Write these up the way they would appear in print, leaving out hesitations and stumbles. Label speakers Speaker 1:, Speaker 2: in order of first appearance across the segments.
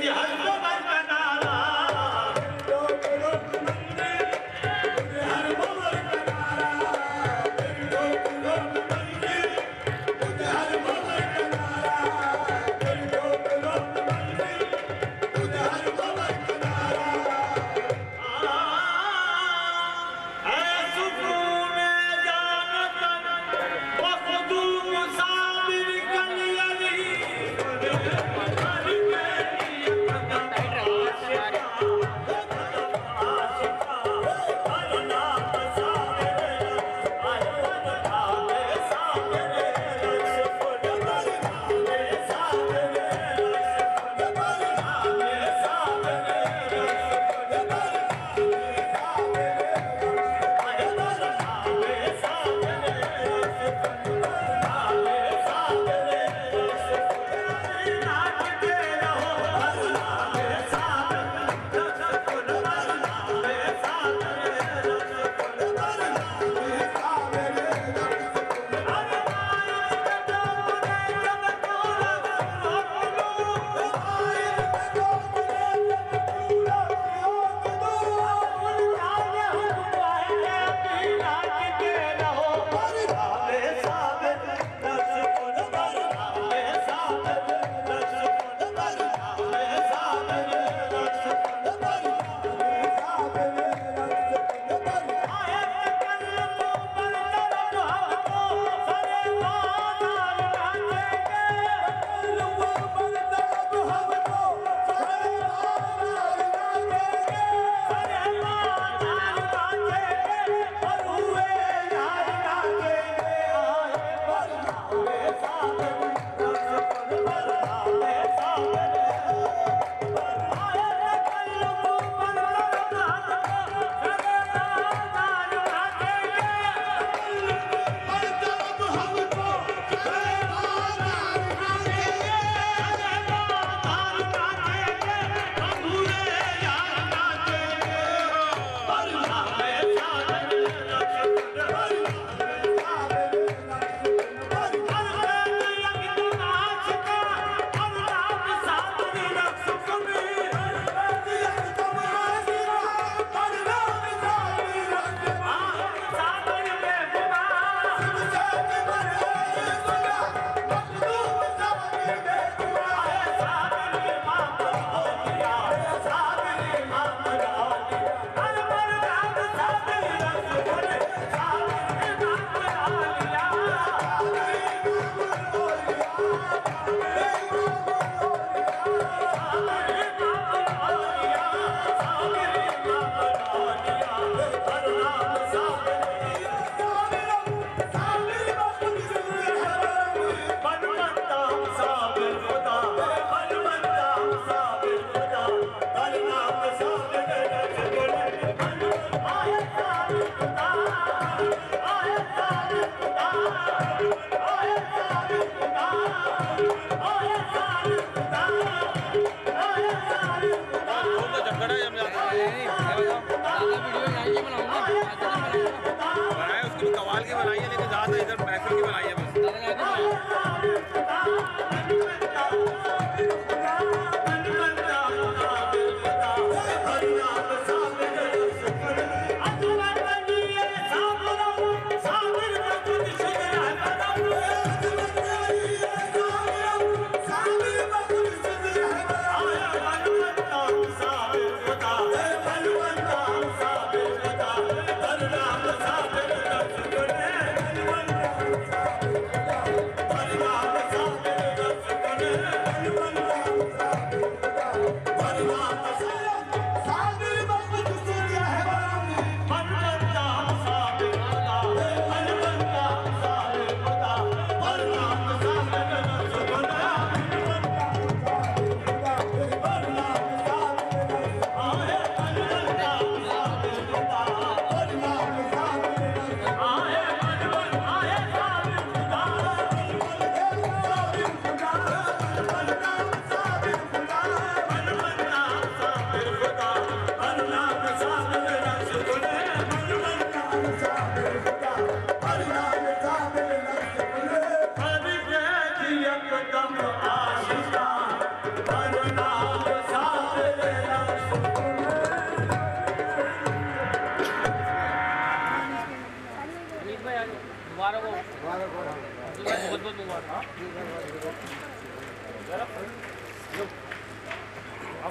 Speaker 1: Hare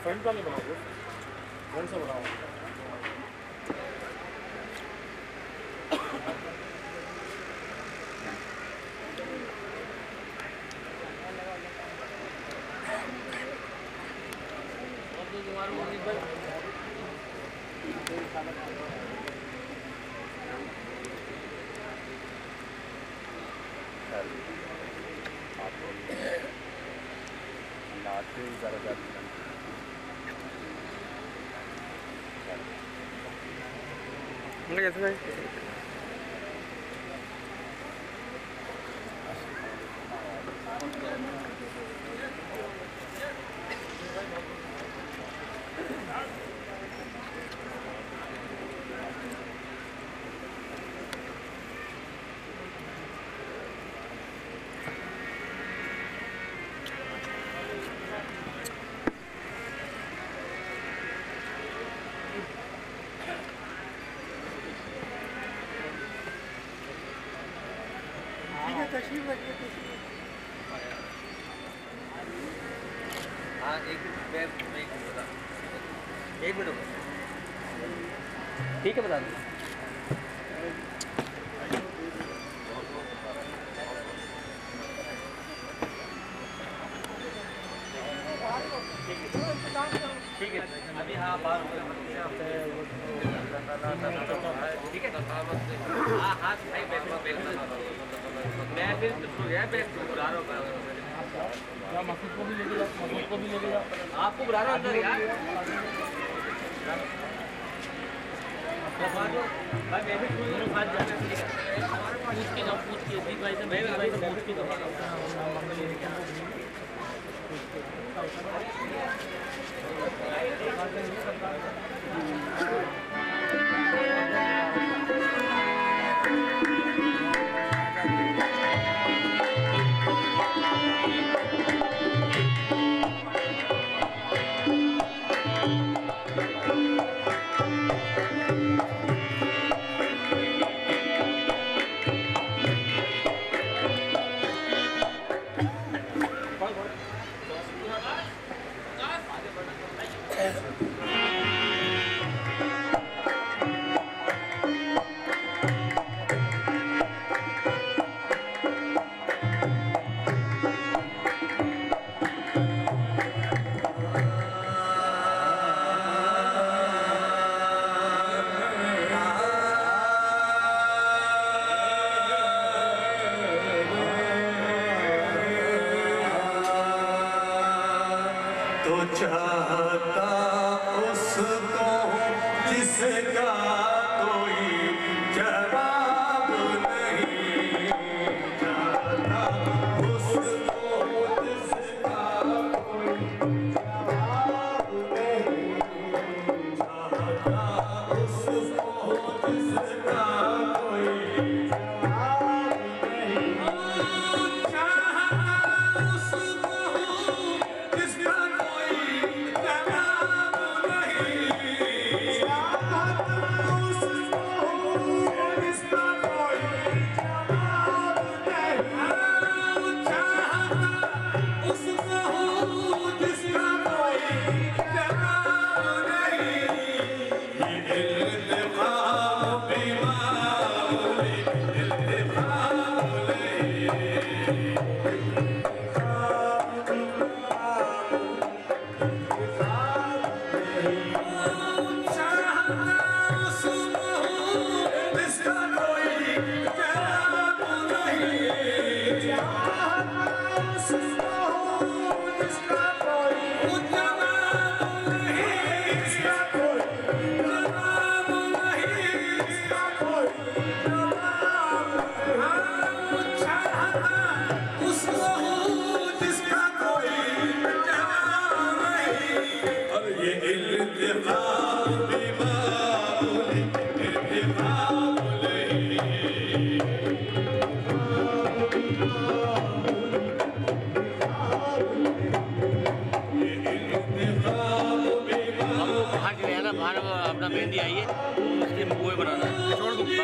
Speaker 1: front वाले बनाओगे, front से बनाओ।
Speaker 2: जैसे तशरीफ रखिए, तशरीफ। हाँ, एक मिनट ठीक है, बता दो। ठीक है, अभी हाँ बाहर हो गया, ठीक है। हाँ हाँ भाई, मैं फिर सो गया, बुला रहा हूँ।
Speaker 1: मसूद को भी लेके जाओ, मसूद को भी लेके जाओ।
Speaker 2: आपको बुला रहा हूँ अंदर यार। भाई मैं भी बात जाना, ठीक है। पूछ के जाओ, पूछ के भाई से, भाई से पूछ के जाओ।
Speaker 3: चाहता उसको जिसका कोई जवाब नहीं, चाहता उसको जिसका कोई जवाब नहीं, चाहता उसको जिसका कोई जवाब नहीं, चाहता उसको जिसका अपना मेहंदी आई है, उसके मुँह में बनाना है, छोड़ दूँ ये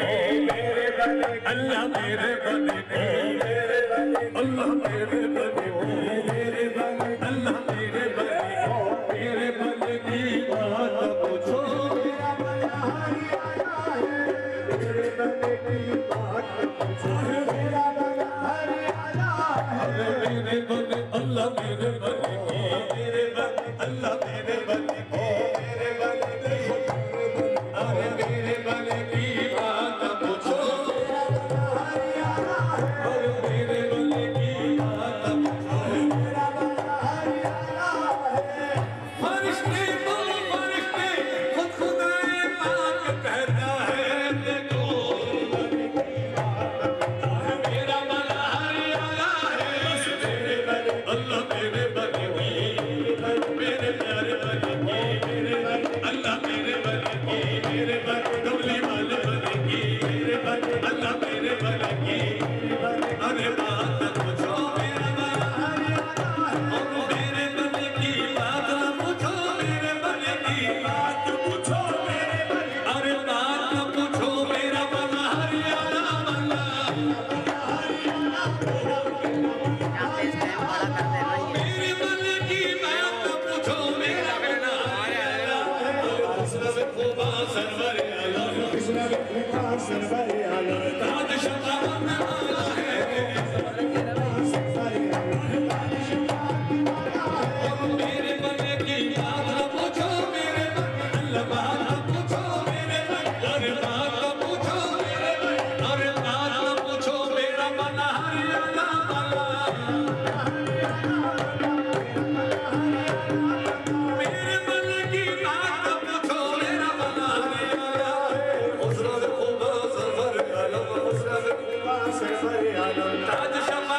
Speaker 4: अल्लाह मेरे बने को अल्लाह मेरे बने को अल्लाह मेरे बने को मेरे बने की बात पूछो मेरे बने की बात पूछो मेरा बना मेरे बने अल्लाह मेरे बने को मेरे बने अल्लाह मेरे बने को मेरे बने अरे मेरे बने की बात पूछो ताज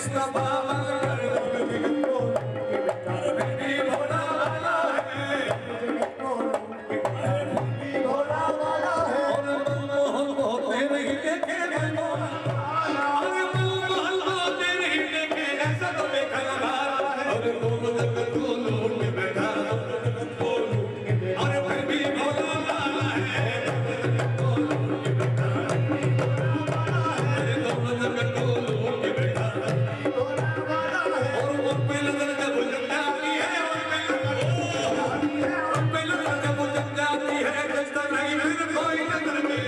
Speaker 4: मुस्तफा बनकर भी भोला वाला है और मनमोहन होते नहीं देखे ऐसा तो देखा और दोनों जगत को लूट के बैठा और फिर भी भोला वाला है दोनों जगत को लूट के बैठा और उन पे नजर जब जम जाती है उन पे नजर जब जम जाती है रिश्ता नहीं फिर कोई नजर में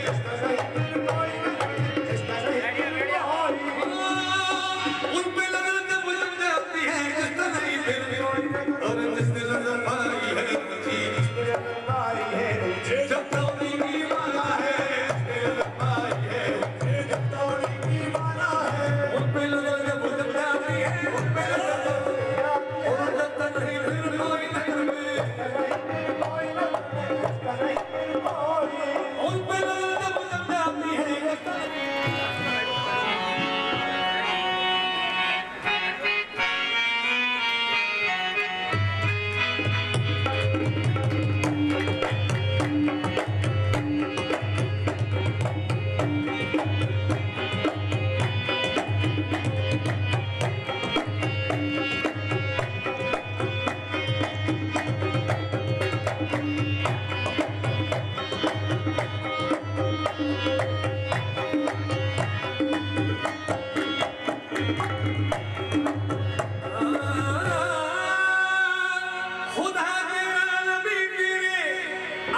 Speaker 4: उन पे नजर जब जम जाती है रिश्ता नहीं फिर और जिसने नजर पाई है जब तौली की माला है उन पे नजर जब जम जाती है उन पे नजर और जब तक नहीं फिर कोई नजर में उन पे नजर जब जम जाती है खुदा तेरा नबी तेरे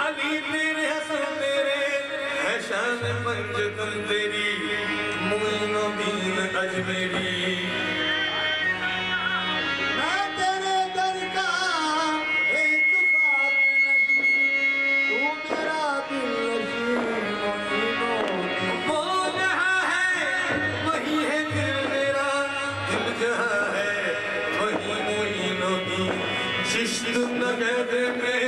Speaker 4: अली तेरे हसन तेरे है शान पंजतन तेरी मोइनुद्दीन अजमेरी
Speaker 5: मैं तेरे दर का एक खाक नहीं तू मेरा दिल
Speaker 4: वो जहाँ है वही है दिल मेरा दिल जहाँ है वही मोइनुद्दीन चिश्त नगद में